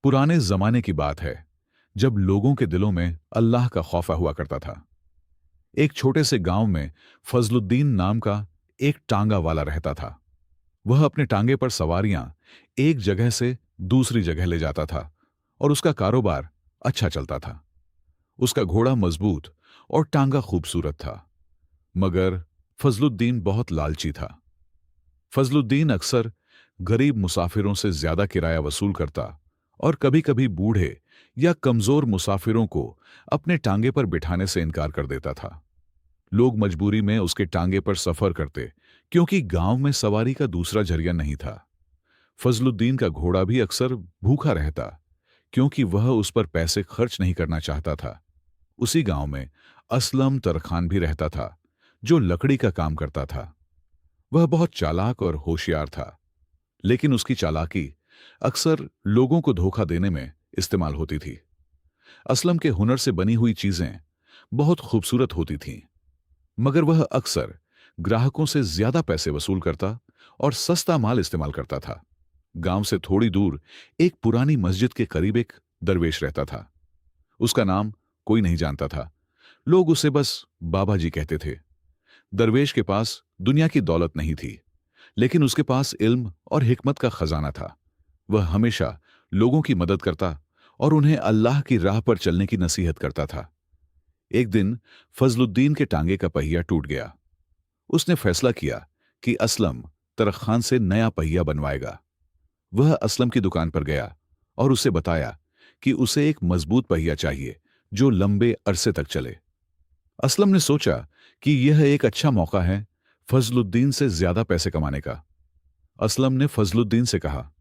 पुराने जमाने की बात है, जब लोगों के दिलों में अल्लाह का खौफ हुआ करता था। एक छोटे से गांव में फजलुद्दीन नाम का एक टांगा वाला रहता था। वह अपने टांगे पर सवारियां एक जगह से दूसरी जगह ले जाता था और उसका कारोबार अच्छा चलता था। उसका घोड़ा मजबूत और टांगा खूबसूरत था, मगर फजलुद्दीन बहुत लालची था। फजलुद्दीन अक्सर गरीब मुसाफिरों से ज्यादा किराया वसूल करता और कभी-कभी बूढ़े या कमजोर मुसाफिरों को अपने टांगे पर बिठाने से इनकार कर देता था। लोग मजबूरी में उसके टांगे पर सफर करते, क्योंकि गांव में सवारी का दूसरा जरिया नहीं था। फजलुद्दीन का घोड़ा भी अक्सर भूखा रहता, क्योंकि वह उस पर पैसे खर्च नहीं करना चाहता था। उसी गांव में असलम तरखान भी रहता था, जो लकड़ी का काम करता था। वह बहुत चालाक और होशियार था, लेकिन उसकी चालाकी अक्सर लोगों को धोखा देने में इस्तेमाल होती थी। असलम के हुनर से बनी हुई चीजें बहुत खूबसूरत होती थीं, मगर वह अक्सर ग्राहकों से ज्यादा पैसे वसूल करता और सस्ता माल इस्तेमाल करता था। गांव से थोड़ी दूर एक पुरानी मस्जिद के करीब एक दरवेश रहता था। उसका नाम कोई नहीं जानता था, लोग उसे बस बाबा जी कहते थे। दरवेश के पास दुनिया की दौलत नहीं थी, लेकिन उसके पास इल्म और हिकमत का खजाना था। वह हमेशा लोगों की मदद करता और उन्हें अल्लाह की राह पर चलने की नसीहत करता था। एक दिन फजलुद्दीन के टांगे का पहिया टूट गया। उसने फैसला किया कि असलम तरखान से नया पहिया बनवाएगा। वह असलम की दुकान पर गया और उसे बताया कि उसे एक मजबूत पहिया चाहिए जो लंबे अरसे तक चले। असलम ने सोचा कि यह एक अच्छा मौका है फजलुद्दीन से ज्यादा पैसे कमाने का। असलम ने फजलुद्दीन से कहा,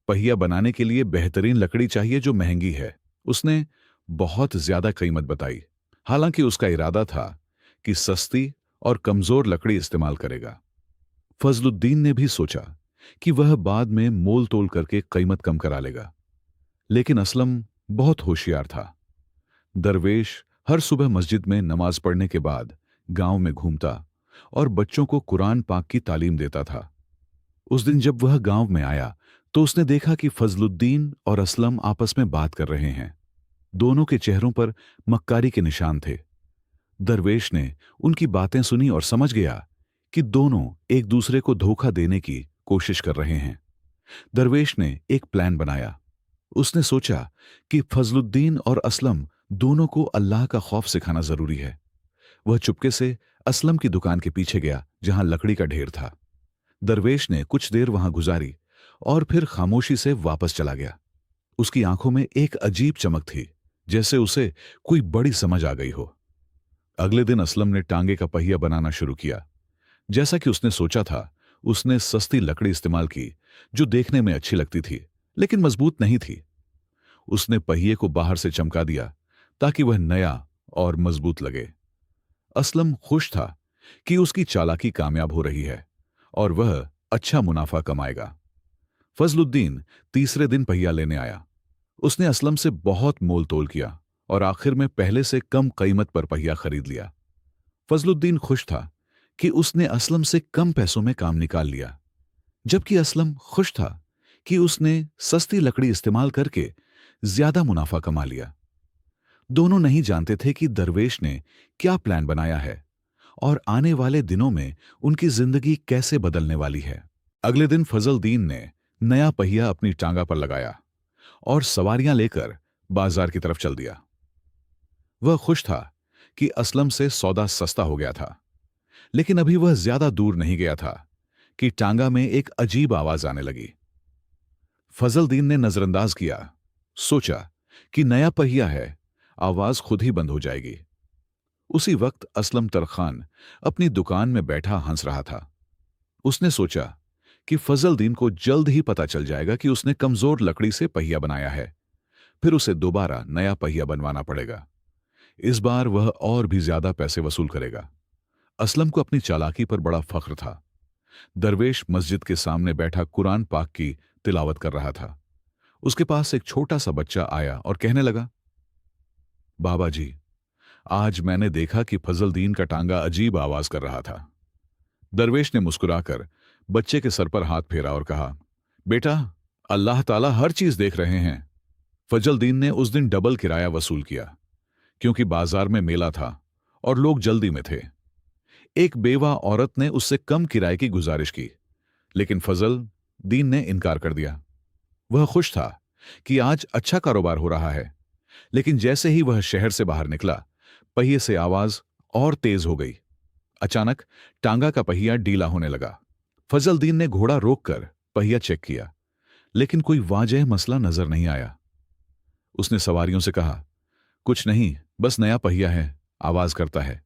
पहिया बनाने के लिए बेहतरीन लकड़ी चाहिए जो महंगी है। उसने बहुत ज्यादा कीमत बताई, हालांकि उसका इरादा था कि सस्ती और कमजोर लकड़ी इस्तेमाल करेगा। फजलुद्दीन ने भी सोचा कि वह बाद में मोल तोल करके कीमत कम करा लेगा, लेकिन असलम बहुत होशियार था। दरवेश हर सुबह मस्जिद में नमाज पढ़ने के बाद गांव में घूमता और बच्चों को कुरान पाक की तालीम देता था। उस दिन जब वह गांव में आया तो उसने देखा कि फजलुद्दीन और असलम आपस में बात कर रहे हैं। दोनों के चेहरों पर मक्कारी के निशान थे। दरवेश ने उनकी बातें सुनी और समझ गया कि दोनों एक दूसरे को धोखा देने की कोशिश कर रहे हैं। दरवेश ने एक प्लान बनाया। उसने सोचा कि फजलुद्दीन और असलम दोनों को अल्लाह का खौफ सिखाना जरूरी है। वह चुपके से असलम की दुकान के पीछे गया, जहां लकड़ी का ढेर था। दरवेश ने कुछ देर वहां गुजारी और फिर खामोशी से वापस चला गया। उसकी आंखों में एक अजीब चमक थी, जैसे उसे कोई बड़ी समझ आ गई हो। अगले दिन असलम ने टांगे का पहिया बनाना शुरू किया। जैसा कि उसने सोचा था, उसने सस्ती लकड़ी इस्तेमाल की जो देखने में अच्छी लगती थी, लेकिन मजबूत नहीं थी। उसने पहिए को बाहर से चमका दिया ताकि वह नया और मजबूत लगे। असलम खुश था कि उसकी चालाकी कामयाब हो रही है और वह अच्छा मुनाफा कमाएगा। फजलुद्दीन तीसरे दिन पहिया लेने आया। उसने असलम से बहुत मोल तोल किया और आखिर में पहले से कम कीमत पर पहिया खरीद लिया। फजलुद्दीन खुश था कि उसने असलम से कम पैसों में काम निकाल लिया, जबकि असलम खुश था कि उसने सस्ती लकड़ी इस्तेमाल करके ज्यादा मुनाफा कमा लिया। दोनों नहीं जानते थे कि दरवेश ने क्या प्लान बनाया है और आने वाले दिनों में उनकी जिंदगी कैसे बदलने वाली है। अगले दिन फजलुद्दीन ने नया पहिया अपनी टांगा पर लगाया और सवारियां लेकर बाजार की तरफ चल दिया। वह खुश था कि असलम से सौदा सस्ता हो गया था, लेकिन अभी वह ज्यादा दूर नहीं गया था कि टांगा में एक अजीब आवाज आने लगी। फजलुद्दीन ने नजरअंदाज किया, सोचा कि नया पहिया है, आवाज खुद ही बंद हो जाएगी। उसी वक्त असलम तरखान अपनी दुकान में बैठा हंस रहा था। उसने सोचा कि फजलुद्दीन को जल्द ही पता चल जाएगा कि उसने कमजोर लकड़ी से पहिया बनाया है, फिर उसे दोबारा नया पहिया बनवाना पड़ेगा। इस बार वह और भी ज्यादा पैसे वसूल करेगा। असलम को अपनी चालाकी पर बड़ा फख्र था। दरवेश मस्जिद के सामने बैठा कुरान पाक की तिलावत कर रहा था। उसके पास एक छोटा सा बच्चा आया और कहने लगा, बाबा जी, आज मैंने देखा कि फजलुद्दीन का टांगा अजीब आवाज कर रहा था। दरवेश ने मुस्कुराकर बच्चे के सर पर हाथ फेरा और कहा, बेटा, अल्लाह ताला हर चीज देख रहे हैं। फजलदीन ने उस दिन डबल किराया वसूल किया, क्योंकि बाजार में मेला था और लोग जल्दी में थे। एक बेवा औरत ने उससे कम किराए की गुजारिश की, लेकिन फजल दीन ने इनकार कर दिया। वह खुश था कि आज अच्छा कारोबार हो रहा है, लेकिन जैसे ही वह शहर से बाहर निकला, पहिए से आवाज और तेज हो गई। अचानक टांगा का पहिया ढीला होने लगा। फजलदीन ने घोड़ा रोककर पहिया चेक किया, लेकिन कोई वाजह मसला नजर नहीं आया। उसने सवारियों से कहा, कुछ नहीं, बस नया पहिया है, आवाज करता है।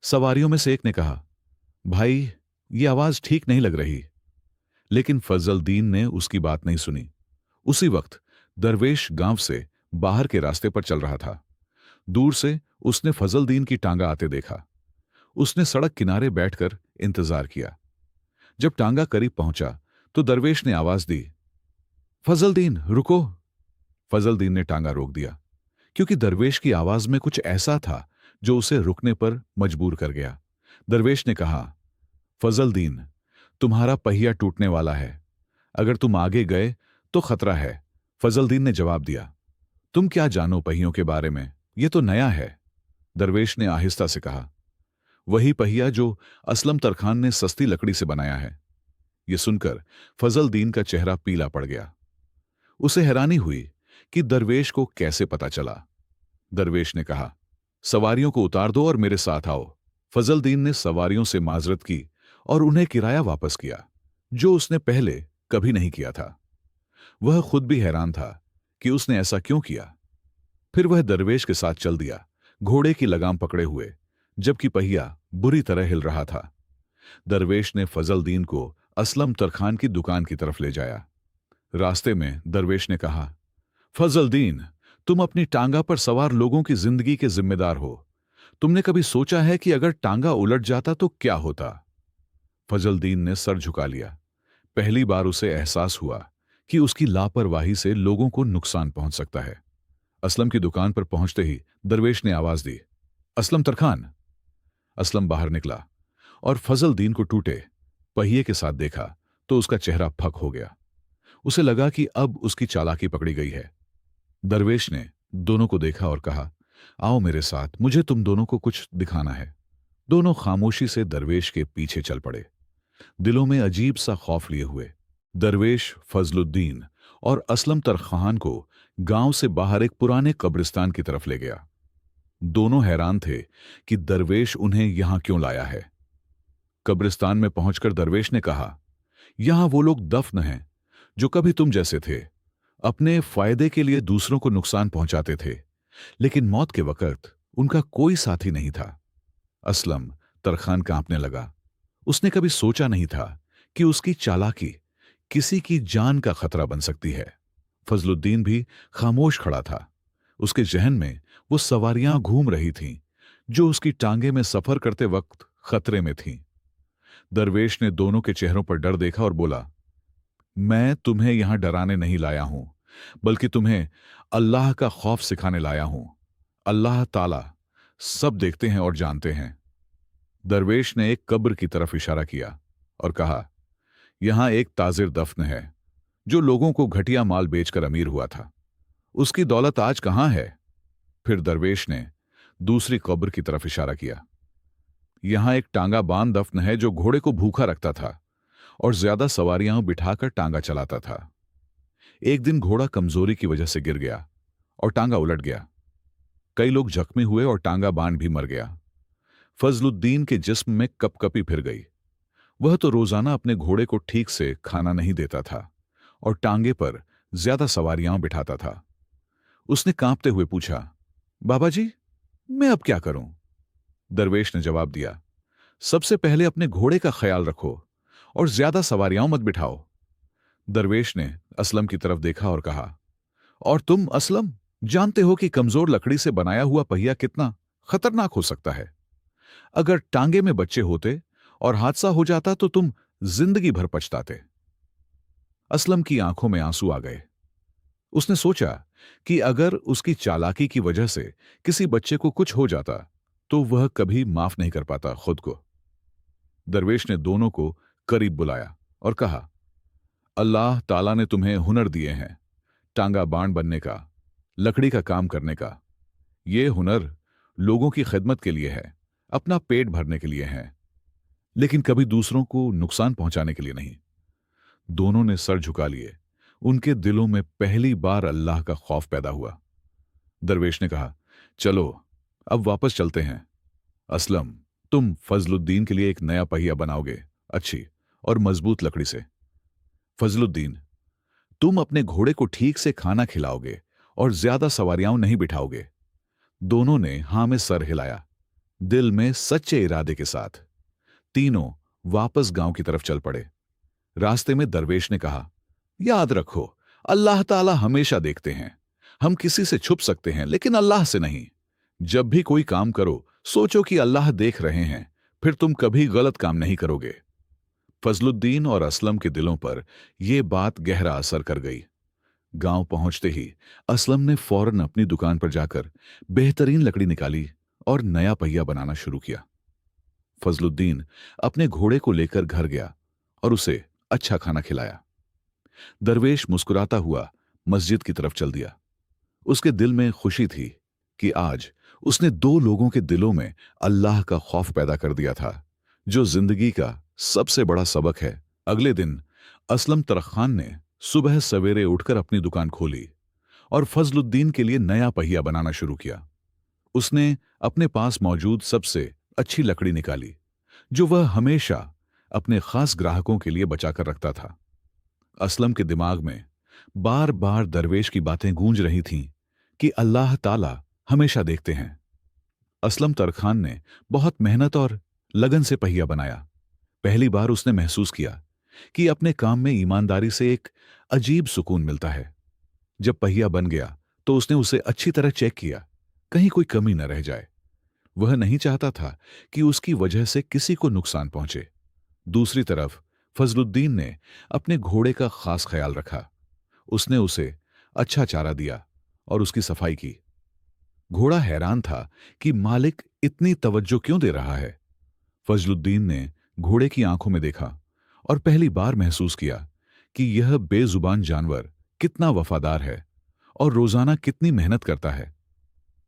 सवारियों में से एक ने कहा, भाई, ये आवाज ठीक नहीं लग रही। लेकिन फजलदीन ने उसकी बात नहीं सुनी। उसी वक्त दरवेश गांव से बाहर के रास्ते पर चल रहा था। दूर से उसने फजलदीन की टांगा आते देखा। उसने सड़क किनारे बैठकर इंतजार किया। जब टांगा करीब पहुंचा तो दरवेश ने आवाज दी, फजलदीन, रुको। फजलदीन ने टांगा रोक दिया, क्योंकि दरवेश की आवाज में कुछ ऐसा था जो उसे रुकने पर मजबूर कर गया। दरवेश ने कहा, फजलदीन, तुम्हारा पहिया टूटने वाला है। अगर तुम आगे गए तो खतरा है। फजलदीन ने जवाब दिया, तुम क्या जानो पहियों के बारे में, यह तो नया है। दरवेश ने आहिस्ता से कहा, वही पहिया जो असलम तरखान ने सस्ती लकड़ी से बनाया है। यह सुनकर फजलदीन का चेहरा पीला पड़ गया। उसे हैरानी हुई कि दरवेश को कैसे पता चला। दरवेश ने कहा, सवारियों को उतार दो और मेरे साथ आओ। फजलदीन ने सवारियों से माजरत की और उन्हें किराया वापस किया, जो उसने पहले कभी नहीं किया था। वह खुद भी हैरान था कि उसने ऐसा क्यों किया। फिर वह दरवेश के साथ चल दिया, घोड़े की लगाम पकड़े हुए, जबकि पहिया बुरी तरह हिल रहा था। दरवेश ने फजलदीन को असलम तरखान की दुकान की तरफ ले जाया। रास्ते में दरवेश ने कहा, फजलदीन, तुम अपनी टांगा पर सवार लोगों की जिंदगी के जिम्मेदार हो। तुमने कभी सोचा है कि अगर टांगा उलट जाता तो क्या होता? फजलदीन ने सर झुका लिया। पहली बार उसे एहसास हुआ कि उसकी लापरवाही से लोगों को नुकसान पहुंच सकता है। असलम की दुकान पर पहुंचते ही दरवेश ने आवाज दी, असलम तरखान। असलम बाहर निकला और फजलदीन को टूटे पहिए के साथ देखा तो उसका चेहरा फक हो गया। उसे लगा कि अब उसकी चालाकी पकड़ी गई है। दरवेश ने दोनों को देखा और कहा, आओ मेरे साथ, मुझे तुम दोनों को कुछ दिखाना है। दोनों खामोशी से दरवेश के पीछे चल पड़े, दिलों में अजीब सा खौफ लिए हुए। दरवेश फजलुद्दीन और असलम तरखान को गांव से बाहर एक पुराने कब्रिस्तान की तरफ ले गया। दोनों हैरान थे कि दरवेश उन्हें यहां क्यों लाया है। कब्रिस्तान में पहुंचकर दरवेश ने कहा, यहां वो लोग दफन हैं जो कभी तुम जैसे थे, अपने फायदे के लिए दूसरों को नुकसान पहुंचाते थे, लेकिन मौत के वक्त उनका कोई साथी नहीं था। असलम तरखान कांपने लगा। उसने कभी सोचा नहीं था कि उसकी चालाकी किसी की जान का खतरा बन सकती है। फजलुद्दीन भी खामोश खड़ा था। उसके जहन में वो सवारियां घूम रही थीं जो उसकी टांगे में सफर करते वक्त खतरे में थीं। दरवेश ने दोनों के चेहरों पर डर देखा और बोला, मैं तुम्हें यहां डराने नहीं लाया हूं, बल्कि तुम्हें अल्लाह का खौफ सिखाने लाया हूं। अल्लाह ताला सब देखते हैं और जानते हैं। दरवेश ने एक कब्र की तरफ इशारा किया और कहा, यहां एक ताजिर दफन है जो लोगों को घटिया माल बेचकर अमीर हुआ था। उसकी दौलत आज कहां है? फिर दरवेश ने दूसरी कब्र की तरफ इशारा किया। यहां एक टांगा बांध दफन है जो घोड़े को भूखा रखता था और ज्यादा सवारियां बिठाकर टांगा चलाता था। एक दिन घोड़ा कमजोरी की वजह से गिर गया और टांगा उलट गया। कई लोग जख्मी हुए और टांगा बांध भी मर गया। फजलुद्दीन के जिस्म में कपकपी फिर गई। वह तो रोजाना अपने घोड़े को ठीक से खाना नहीं देता था और टांगे पर ज्यादा सवारियां बिठाता था। उसने कांपते हुए पूछा, बाबा जी, मैं अब क्या करूं? दरवेश ने जवाब दिया, सबसे पहले अपने घोड़े का ख्याल रखो और ज्यादा सवारियां मत बिठाओ। दरवेश ने असलम की तरफ देखा और कहा, और तुम असलम जानते हो कि कमजोर लकड़ी से बनाया हुआ पहिया कितना खतरनाक हो सकता है। अगर टांगे में बच्चे होते और हादसा हो जाता तो तुम जिंदगी भर पछताते। असलम की आंखों में आंसू आ गए। उसने सोचा कि अगर उसकी चालाकी की वजह से किसी बच्चे को कुछ हो जाता तो वह कभी माफ नहीं कर पाता खुद को। दरवेश ने दोनों को करीब बुलाया और कहा, अल्लाह ताला ने तुम्हें हुनर दिए हैं, टांगा बाण बनने का लकड़ी का काम करने का। ये हुनर लोगों की खिदमत के लिए है, अपना पेट भरने के लिए है, लेकिन कभी दूसरों को नुकसान पहुंचाने के लिए नहीं। दोनों ने सर झुका लिए। उनके दिलों में पहली बार अल्लाह का खौफ पैदा हुआ। दरवेश ने कहा, चलो अब वापस चलते हैं। असलम, तुम फजलुद्दीन के लिए एक नया पहिया बनाओगे, अच्छी और मजबूत लकड़ी से। फजलुद्दीन, तुम अपने घोड़े को ठीक से खाना खिलाओगे और ज्यादा सवारियां नहीं बिठाओगे। दोनों ने हां में सर हिलाया, दिल में सच्चे इरादे के साथ। तीनों वापस गांव की तरफ चल पड़े। रास्ते में दरवेश ने कहा, याद रखो, अल्लाह ताला हमेशा देखते हैं। हम किसी से छुप सकते हैं लेकिन अल्लाह से नहीं। जब भी कोई काम करो, सोचो कि अल्लाह देख रहे हैं, फिर तुम कभी गलत काम नहीं करोगे। फजलुद्दीन और असलम के दिलों पर यह बात गहरा असर कर गई। गांव पहुंचते ही असलम ने फौरन अपनी दुकान पर जाकर बेहतरीन लकड़ी निकाली और नया पहिया बनाना शुरू किया। फजलुद्दीन अपने घोड़े को लेकर घर गया और उसे अच्छा खाना खिलाया। दरवेश मुस्कुराता हुआ मस्जिद की तरफ चल दिया। उसके दिल में खुशी थी कि आज उसने दो लोगों के दिलों में अल्लाह का खौफ पैदा कर दिया था, जो जिंदगी का सबसे बड़ा सबक है। अगले दिन असलम तरखान ने सुबह सवेरे उठकर अपनी दुकान खोली और फजलुद्दीन के लिए नया पहिया बनाना शुरू किया। उसने अपने पास मौजूद सबसे अच्छी लकड़ी निकाली, जो वह हमेशा अपने खास ग्राहकों के लिए बचाकर रखता था। असलम के दिमाग में बार बार दरवेश की बातें गूंज रही थीं कि अल्लाह ताला हमेशा देखते हैं। असलम तरखान ने बहुत मेहनत और लगन से पहिया बनाया। पहली बार उसने महसूस किया कि अपने काम में ईमानदारी से एक अजीब सुकून मिलता है। जब पहिया बन गया तो उसने उसे अच्छी तरह चेक किया, कहीं कोई कमी न रह जाए। वह नहीं चाहता था कि उसकी वजह से किसी को नुकसान पहुंचे। दूसरी तरफ फजलुद्दीन ने अपने घोड़े का खास ख्याल रखा। उसने उसे अच्छा चारा दिया और उसकी सफाई की। घोड़ा हैरान था कि मालिक इतनी तवज्जो क्यों दे रहा है। फजलुद्दीन ने घोड़े की आंखों में देखा और पहली बार महसूस किया कि यह बेजुबान जानवर कितना वफादार है और रोजाना कितनी मेहनत करता है।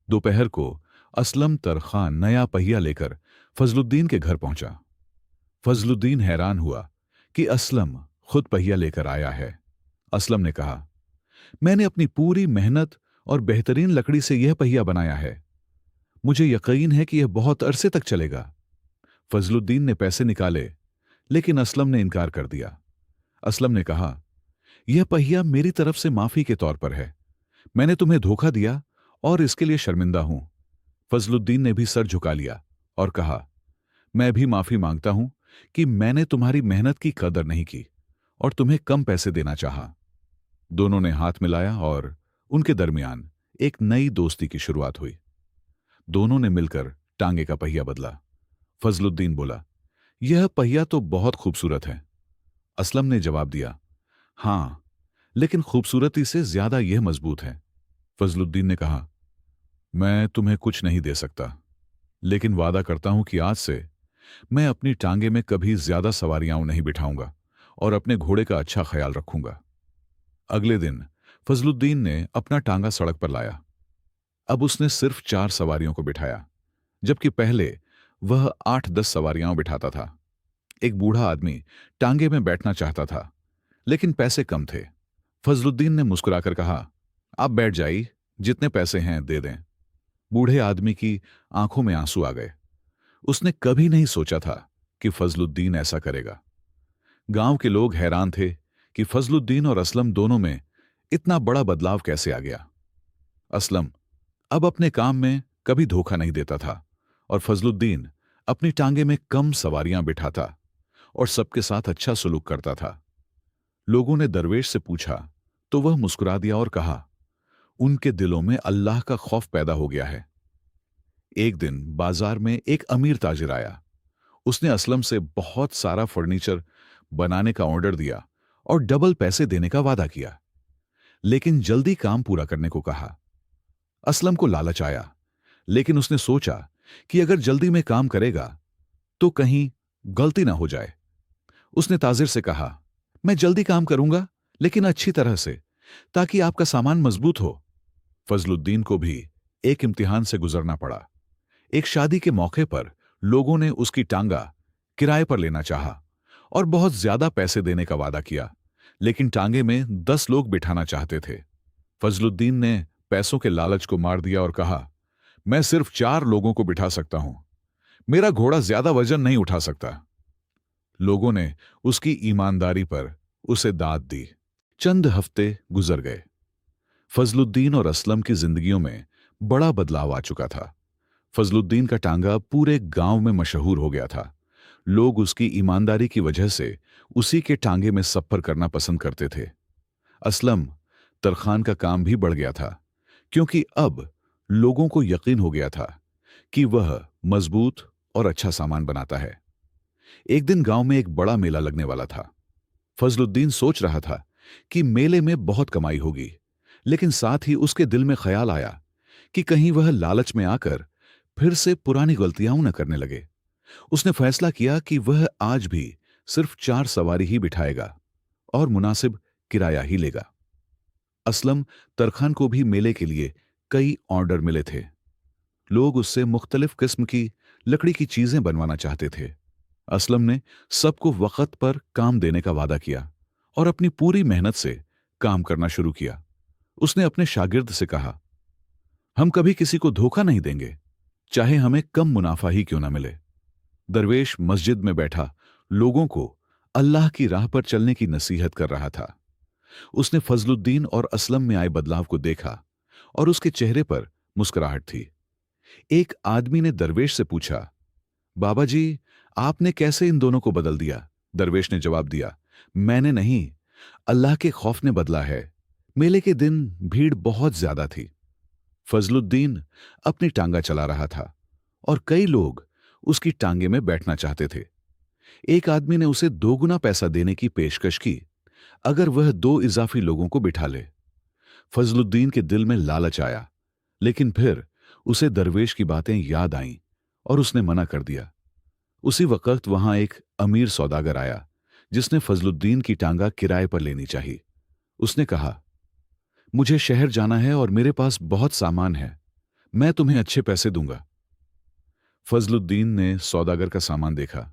दोपहर को असलम तरखान नया पहिया लेकर फजलुद्दीन के घर पहुंचा। फजलुद्दीन हैरान हुआ कि असलम खुद पहिया लेकर आया है। असलम ने कहा, मैंने अपनी पूरी मेहनत और बेहतरीन लकड़ी से यह पहिया बनाया है। मुझे यकीन है कि यह बहुत अरसे तक चलेगा। फजलुद्दीन ने पैसे निकाले, लेकिन असलम ने इनकार कर दिया। असलम ने कहा, यह पहिया मेरी तरफ से माफी के तौर पर है। मैंने तुम्हें धोखा दिया और इसके लिए शर्मिंदा हूं। फजलुद्दीन ने भी सर झुका लिया और कहा, मैं भी माफी मांगता हूं कि मैंने तुम्हारी मेहनत की कदर नहीं की और तुम्हें कम पैसे देना चाहा। दोनों ने हाथ मिलाया और उनके दरमियान एक नई दोस्ती की शुरुआत हुई। दोनों ने मिलकर टांगे का पहिया बदला। फजलुद्दीन बोला, यह पहिया तो बहुत खूबसूरत है। असलम ने जवाब दिया, हां, लेकिन खूबसूरती से ज्यादा यह मजबूत है। फजलुद्दीन ने कहा, मैं तुम्हें कुछ नहीं दे सकता, लेकिन वादा करता हूं कि आज से मैं अपनी टांगे में कभी ज्यादा सवारियां नहीं बिठाऊंगा और अपने घोड़े का अच्छा ख्याल रखूंगा। अगले दिन फजलुद्दीन ने अपना टांगा सड़क पर लाया। अब उसने सिर्फ 4 सवारियों को बिठाया, जबकि पहले वह 8-10 सवारियां बिठाता था। एक बूढ़ा आदमी टांगे में बैठना चाहता था, लेकिन पैसे कम थे। फजलुद्दीन ने मुस्कुराकर कहा, आप बैठ जाइए, जितने पैसे हैं दे दें। बूढ़े आदमी की आंखों में आंसू आ गए। उसने कभी नहीं सोचा था कि फजलुद्दीन ऐसा करेगा। गांव के लोग हैरान थे कि फजलुद्दीन और असलम दोनों में इतना बड़ा बदलाव कैसे आ गया। असलम अब अपने काम में कभी धोखा नहीं देता था और फजलुद्दीन अपनी टांगे में कम सवारियां बिठाता और सबके साथ अच्छा सलूक करता था। लोगों ने दरवेश से पूछा तो वह मुस्कुरा दिया और कहा, उनके दिलों में अल्लाह का खौफ पैदा हो गया है। एक दिन बाजार में एक अमीर ताजिर आया। उसने असलम से बहुत सारा फर्नीचर बनाने का ऑर्डर दिया और डबल पैसे देने का वादा किया, लेकिन जल्दी काम पूरा करने को कहा। असलम को लालच आया, लेकिन उसने सोचा कि अगर जल्दी में काम करेगा तो कहीं गलती ना हो जाए। उसने ताजिर से कहा, मैं जल्दी काम करूंगा, लेकिन अच्छी तरह से, ताकि आपका सामान मजबूत हो। फजलुद्दीन को भी एक इम्तिहान से गुजरना पड़ा। एक शादी के मौके पर लोगों ने उसकी टांगा किराए पर लेना चाहा और बहुत ज्यादा पैसे देने का वादा किया, लेकिन टांगे में 10 लोग बिठाना चाहते थे। फजलुद्दीन ने पैसों के लालच को मार दिया और कहा, मैं सिर्फ 4 लोगों को बिठा सकता हूं, मेरा घोड़ा ज्यादा वजन नहीं उठा सकता। लोगों ने उसकी ईमानदारी पर उसे दाद दी। चंद हफ्ते गुजर गए। फजलुद्दीन और असलम की जिंदगियों में बड़ा बदलाव आ चुका था। फजलुद्दीन का टांगा पूरे गांव में मशहूर हो गया था। लोग उसकी ईमानदारी की वजह से उसी के टांगे में सफर करना पसंद करते थे। असलम तरखान का काम भी बढ़ गया था, क्योंकि अब लोगों को यकीन हो गया था कि वह मजबूत और अच्छा सामान बनाता है। एक दिन गांव में एक बड़ा मेला लगने वाला था। फजलुद्दीन सोच रहा था कि मेले में बहुत कमाई होगी, लेकिन साथ ही उसके दिल में ख्याल आया कि कहीं वह लालच में आकर फिर से पुरानी गलतियां न करने लगे। उसने फैसला किया कि वह आज भी सिर्फ 4 सवारी ही बिठाएगा और मुनासिब किराया ही लेगा। असलम तरखान को भी मेले के लिए कई ऑर्डर मिले थे। लोग उससे मुख्तलिफ किस्म की लकड़ी की चीजें बनवाना चाहते थे। असलम ने सबको वक्त पर काम देने का वादा किया और अपनी पूरी मेहनत से काम करना शुरू किया। उसने अपने शागिर्द से कहा, हम कभी किसी को धोखा नहीं देंगे, चाहे हमें कम मुनाफा ही क्यों ना मिले। दरवेश मस्जिद में बैठा लोगों को अल्लाह की राह पर चलने की नसीहत कर रहा था। उसने फजलुद्दीन और असलम में आए बदलाव को देखा और उसके चेहरे पर मुस्कुराहट थी। एक आदमी ने दरवेश से पूछा, बाबा जी, आपने कैसे इन दोनों को बदल दिया? दरवेश ने जवाब दिया, मैंने नहीं, अल्लाह के खौफ ने बदला है। मेले के दिन भीड़ बहुत ज्यादा थी। फजलुद्दीन अपनी टांगा चला रहा था और कई लोग उसकी टांगे में बैठना चाहते थे। एक आदमी ने उसे 2 गुना पैसा देने की पेशकश की अगर वह 2 इजाफी लोगों को बिठा ले। फजलुद्दीन के दिल में लालच आया, लेकिन फिर उसे दरवेश की बातें याद आईं और उसने मना कर दिया। उसी वक्त वहां एक अमीर सौदागर आया जिसने फजलुद्दीन की टांगा किराए पर लेनी चाहिए। उसने कहा, मुझे शहर जाना है और मेरे पास बहुत सामान है, मैं तुम्हें अच्छे पैसे दूंगा। फजलुद्दीन ने सौदागर का सामान देखा।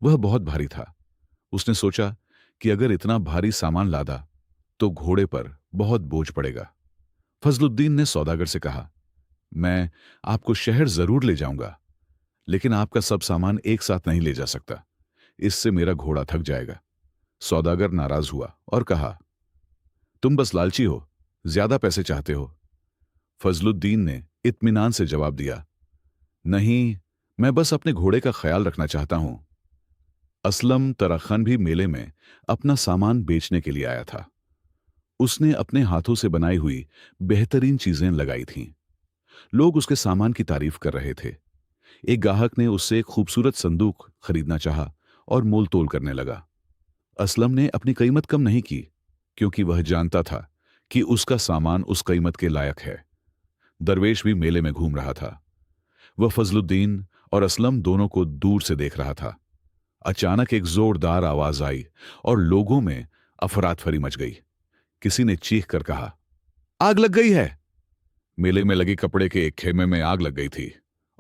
वह बहुत भारी था। उसने सोचा कि अगर इतना भारी सामान लादा तो घोड़े पर बहुत बोझ पड़ेगा। फजलुद्दीन ने सौदागर से कहा, मैं आपको शहर जरूर ले जाऊंगा, लेकिन आपका सब सामान एक साथ नहीं ले जा सकता, इससे मेरा घोड़ा थक जाएगा। सौदागर नाराज हुआ और कहा, तुम बस लालची हो, ज्यादा पैसे चाहते हो। फजलुद्दीन ने इत्मीनान से जवाब दिया, नहीं, मैं बस अपने घोड़े का ख्याल रखना चाहता हूं। असलम तरखान भी मेले में अपना सामान बेचने के लिए आया था। उसने अपने हाथों से बनाई हुई बेहतरीन चीजें लगाई थीं। लोग उसके सामान की तारीफ कर रहे थे। एक ग्राहक ने उससे एक खूबसूरत संदूक खरीदना चाहा और मोल तोल करने लगा। असलम ने अपनी कीमत कम नहीं की, क्योंकि वह जानता था कि उसका सामान उस कीमत के लायक है। दरवेश भी मेले में घूम रहा था। वह फजलुद्दीन और असलम दोनों को दूर से देख रहा था। अचानक एक जोरदार आवाज आई और लोगों में अफरातफरी मच गई। किसी ने चीख कर कहा, आग लग गई है। मेले में लगे कपड़े के एक खेमे में आग लग गई थी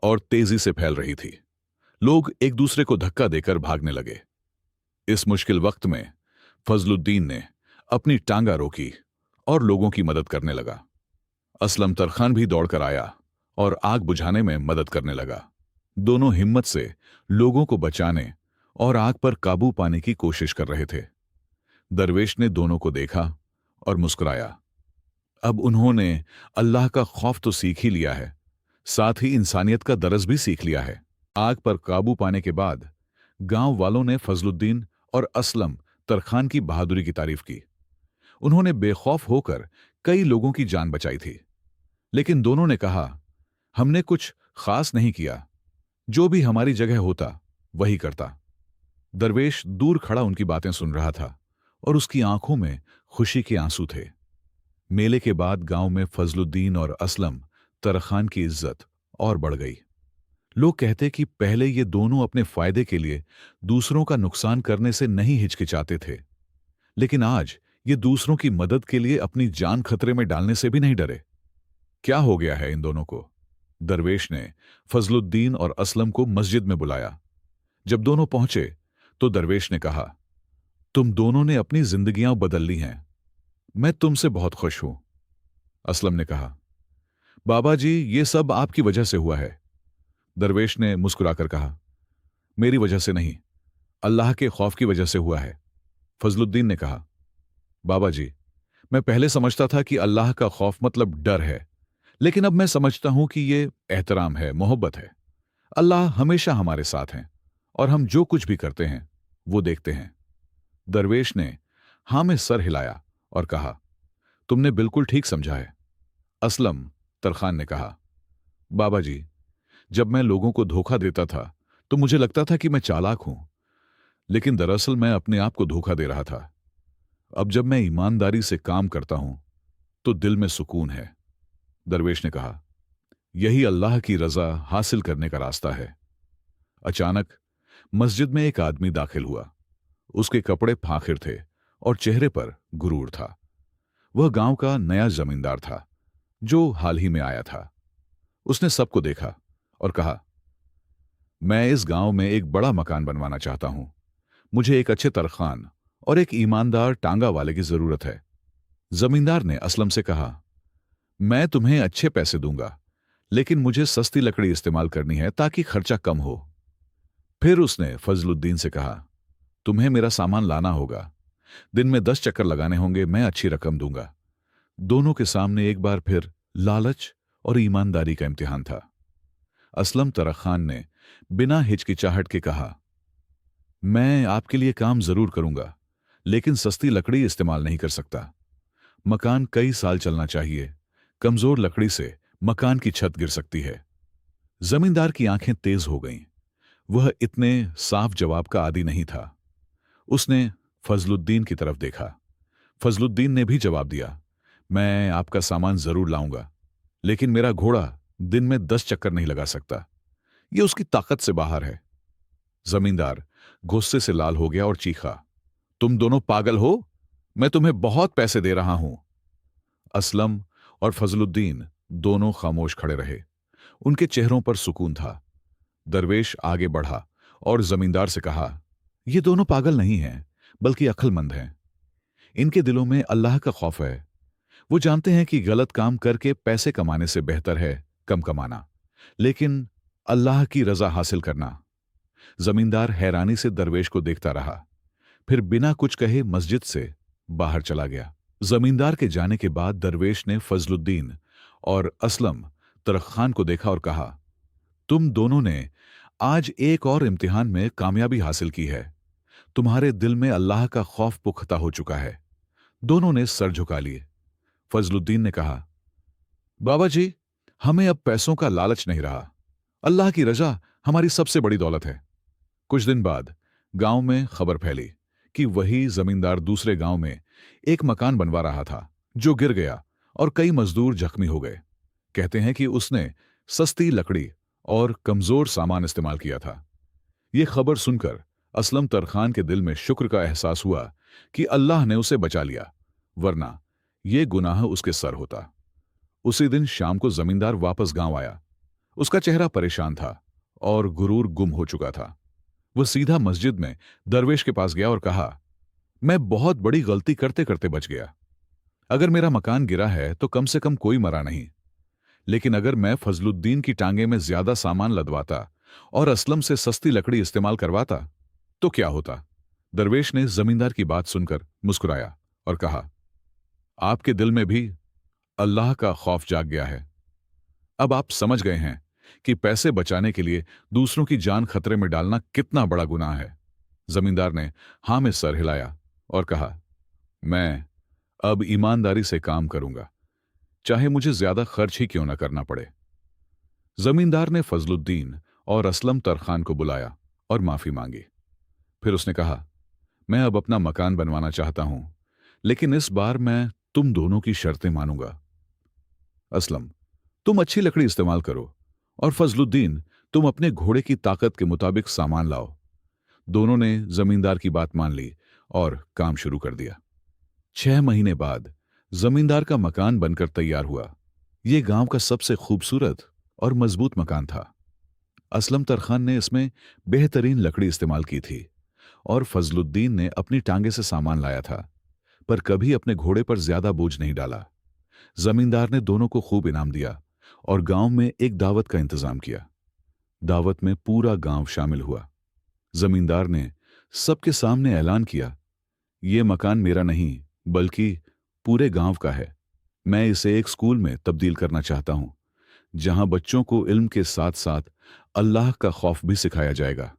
और तेजी से फैल रही थी। लोग एक दूसरे को धक्का देकर भागने लगे। इस मुश्किल वक्त में फजलुद्दीन ने अपनी टांगा रोकी और लोगों की मदद करने लगा। असलम तरखान भी दौड़कर आया और आग बुझाने में मदद करने लगा। दोनों हिम्मत से लोगों को बचाने और आग पर काबू पाने की कोशिश कर रहे थे। दरवेश ने दोनों को देखा और मुस्कुराया। अब उन्होंने अल्लाह का खौफ तो सीख ही लिया है, साथ ही इंसानियत का दरस भी सीख लिया है। आग पर काबू पाने के बाद गांव वालों ने फजलुद्दीन और असलम तरखान की बहादुरी की तारीफ की। उन्होंने बेखौफ होकर कई लोगों की जान बचाई थी। लेकिन दोनों ने कहा, हमने कुछ खास नहीं किया, जो भी हमारी जगह होता वही करता। दरवेश दूर खड़ा उनकी बातें सुन रहा था और उसकी आंखों में खुशी के आंसू थे। मेले के बाद गांव में फजलुद्दीन और असलम तरखान की इज्जत और बढ़ गई। लोग कहते कि पहले ये दोनों अपने फायदे के लिए दूसरों का नुकसान करने से नहीं हिचकिचाते थे, लेकिन आज ये दूसरों की मदद के लिए अपनी जान खतरे में डालने से भी नहीं डरे। क्या हो गया है इन दोनों को? दरवेश ने फजलुद्दीन और असलम को मस्जिद में बुलाया। जब दोनों पहुंचे तो दरवेश ने कहा, तुम दोनों ने अपनी जिंदगियां बदल ली हैं। मैं तुमसे बहुत खुश हूं। असलम ने कहा, बाबा जी, ये सब आपकी वजह से हुआ है। दरवेश ने मुस्कुराकर कहा, मेरी वजह से नहीं, अल्लाह के खौफ की वजह से हुआ है। फजलुद्दीन ने कहा, बाबा जी, मैं पहले समझता था कि अल्लाह का खौफ मतलब डर है, लेकिन अब मैं समझता हूं कि ये एहतराम है, मोहब्बत है। अल्लाह हमेशा हमारे साथ हैं और हम जो कुछ भी करते हैं वो देखते हैं। दरवेश ने हां में सर हिलाया और कहा, तुमने बिल्कुल ठीक समझा है। असलम तरखान ने कहा, बाबा जी, जब मैं लोगों को धोखा देता था तो मुझे लगता था कि मैं चालाक हूं, लेकिन दरअसल मैं अपने आप को धोखा दे रहा था। अब जब मैं ईमानदारी से काम करता हूं तो दिल में सुकून है। दरवेश ने कहा, यही अल्लाह की रजा हासिल करने का रास्ता है। अचानक मस्जिद में एक आदमी दाखिल हुआ। उसके कपड़े फाखिर थे और चेहरे पर गुरूर था। वह गांव का नया जमींदार था जो हाल ही में आया था। उसने सबको देखा और कहा, मैं इस गांव में एक बड़ा मकान बनवाना चाहता हूं। मुझे एक अच्छे तरखान और एक ईमानदार टांगा वाले की जरूरत है। जमींदार ने असलम से कहा, मैं तुम्हें अच्छे पैसे दूंगा, लेकिन मुझे सस्ती लकड़ी इस्तेमाल करनी है ताकि खर्चा कम हो। फिर उसने फजलुद्दीन से कहा, तुम्हें मेरा सामान लाना होगा। दिन में 10 चक्कर लगाने होंगे, मैं अच्छी रकम दूंगा। दोनों के सामने एक बार फिर लालच और ईमानदारी का इम्तिहान था। असलम तरखान ने बिना हिचकिचाहट के कहा, मैं आपके लिए काम जरूर करूंगा, लेकिन सस्ती लकड़ी इस्तेमाल नहीं कर सकता। मकान कई साल चलना चाहिए। कमजोर लकड़ी से मकान की छत गिर सकती है। जमींदार की आंखें तेज हो गईं। वह इतने साफ जवाब का आदी नहीं था। उसने फजलुद्दीन की तरफ देखा। फजलुद्दीन ने भी जवाब दिया, मैं आपका सामान जरूर लाऊंगा, लेकिन मेरा घोड़ा दिन में 10 चक्कर नहीं लगा सकता। यह उसकी ताकत से बाहर है। जमींदार गुस्से से लाल हो गया और चीखा, तुम दोनों पागल हो? मैं तुम्हें बहुत पैसे दे रहा हूं। असलम और फजलुद्दीन दोनों खामोश खड़े रहे। उनके चेहरों पर सुकून था। दरवेश आगे बढ़ा और जमींदार से कहा, ये दोनों पागल नहीं हैं, बल्कि अक्लमंद हैं। इनके दिलों में अल्लाह का खौफ है। वो जानते हैं कि गलत काम करके पैसे कमाने से बेहतर है कम कमाना, लेकिन अल्लाह की रजा हासिल करना। जमींदार हैरानी से दरवेश को देखता रहा, फिर बिना कुछ कहे मस्जिद से बाहर चला गया। जमींदार के जाने के बाद दरवेश ने फजलुद्दीन और असलम तरखान को देखा और कहा, तुम दोनों ने आज एक और इम्तिहान में कामयाबी हासिल की है। तुम्हारे दिल में अल्लाह का खौफ पुख्ता हो चुका है। दोनों ने सर झुका लिए। फजलुद्दीन ने कहा, बाबा जी, हमें अब पैसों का लालच नहीं रहा। अल्लाह की रजा हमारी सबसे बड़ी दौलत है। कुछ दिन बाद गांव में खबर फैली कि वही जमींदार दूसरे गांव में एक मकान बनवा रहा था जो गिर गया और कई मजदूर जख्मी हो गए। कहते हैं कि उसने सस्ती लकड़ी और कमजोर सामान इस्तेमाल किया था। यह खबर सुनकर असलम तरखान के दिल में शुक्र का एहसास हुआ कि अल्लाह ने उसे बचा लिया, वरना यह गुनाह उसके सर होता। उसी दिन शाम को जमींदार वापस गांव आया। उसका चेहरा परेशान था और गुरूर गुम हो चुका था। वह सीधा मस्जिद में दरवेश के पास गया और कहा, मैं बहुत बड़ी गलती करते करते बच गया। अगर मेरा मकान गिरा है तो कम से कम कोई मरा नहीं, लेकिन अगर मैं फजलुद्दीन की टांगे में ज्यादा सामान लदवाता और असलम से सस्ती लकड़ी इस्तेमाल करवाता तो क्या होता? दरवेश ने जमींदार की बात सुनकर मुस्कुराया और कहा, आपके दिल में भी अल्लाह का खौफ जाग गया है। अब आप समझ गए हैं कि पैसे बचाने के लिए दूसरों की जान खतरे में डालना कितना बड़ा गुनाह है। जमींदार ने हां में सर हिलाया और कहा, मैं अब ईमानदारी से काम करूंगा, चाहे मुझे ज्यादा खर्च ही क्यों ना करना पड़े। जमींदार ने फजलुद्दीन और असलम तरखान को बुलाया और माफी मांगी। फिर उसने कहा, मैं अब अपना मकान बनवाना चाहता हूं, लेकिन इस बार मैं तुम दोनों की शर्तें मानूंगा। असलम, तुम अच्छी लकड़ी इस्तेमाल करो और फजलुद्दीन, तुम अपने घोड़े की ताकत के मुताबिक सामान लाओ। दोनों ने जमींदार की बात मान ली और काम शुरू कर दिया। 6 महीने बाद जमींदार का मकान बनकर तैयार हुआ। ये गांव का सबसे खूबसूरत और मजबूत मकान था। असलम तरखान ने इसमें बेहतरीन लकड़ी इस्तेमाल की थी और फजलुद्दीन ने अपनी टांगे से सामान लाया था, पर कभी अपने घोड़े पर ज्यादा बोझ नहीं डाला। जमींदार ने दोनों को खूब इनाम दिया और गांव में एक दावत का इंतजाम किया। दावत में पूरा गांव शामिल हुआ। जमींदार ने सबके सामने ऐलान किया, ये मकान मेरा नहीं बल्कि पूरे गांव का है। मैं इसे एक स्कूल में तब्दील करना चाहता हूं, जहां बच्चों को इल्म के साथ साथ अल्लाह का खौफ भी सिखाया जाएगा।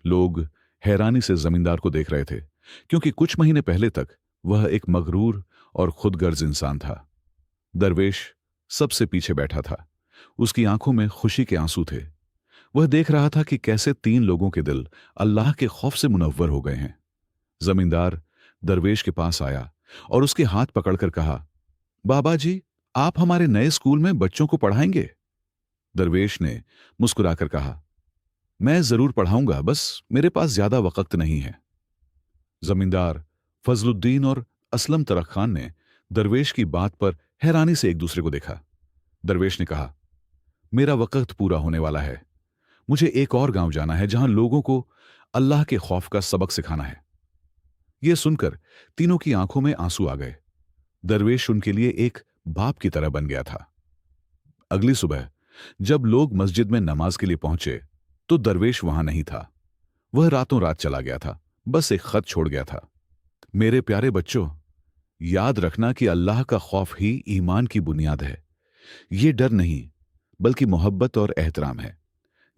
लोग हैरानी से जमींदार को देख रहे थे, क्योंकि कुछ महीने पहले तक वह एक मगरूर और खुदगर्ज इंसान था। दरवेश सबसे पीछे बैठा था। उसकी आंखों में खुशी के आंसू थे। वह देख रहा था कि कैसे 3 लोगों के दिल अल्लाह के खौफ से मुनव्वर हो गए हैं। जमींदार दरवेश के पास आया और उसके हाथ पकड़कर कहा, बाबा जी, आप हमारे नए स्कूल में बच्चों को पढ़ाएंगे? दरवेश ने मुस्कुराकर कहा, मैं जरूर पढ़ाऊंगा, बस मेरे पास ज्यादा वक्त नहीं है। जमींदार फजलुद्दीन और असलम तरख खान ने दरवेश की बात पर हैरानी से एक दूसरे को देखा। दरवेश ने कहा, मेरा वक्त पूरा होने वाला है। मुझे एक और गांव जाना है जहां लोगों को अल्लाह के खौफ का सबक सिखाना है। यह सुनकर तीनों की आंखों में आंसू आ गए। दरवेश उनके लिए एक बाप की तरह बन गया था। अगली सुबह जब लोग मस्जिद में नमाज के लिए पहुंचे, तो दरवेश वहां नहीं था। वह रातों रात चला गया था, बस एक खत छोड़ गया था। मेरे प्यारे बच्चों, याद रखना कि अल्लाह का खौफ ही ईमान की बुनियाद है। ये डर नहीं, बल्कि मोहब्बत और एहतराम है।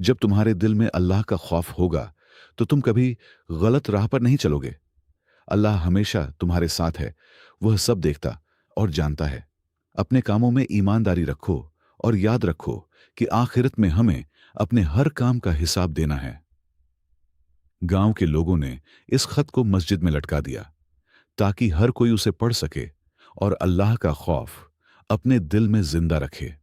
जब तुम्हारे दिल में अल्लाह का खौफ होगा, तो तुम कभी गलत राह पर नहीं चलोगे। अल्लाह हमेशा तुम्हारे साथ है। वह सब देखता और जानता है। अपने कामों में ईमानदारी रखो और याद रखो कि आखिरत में हमें अपने हर काम का हिसाब देना है। गांव के लोगों ने इस खत को मस्जिद में लटका दिया, ताकि हर कोई उसे पढ़ सके और अल्लाह का खौफ अपने दिल में जिंदा रखे।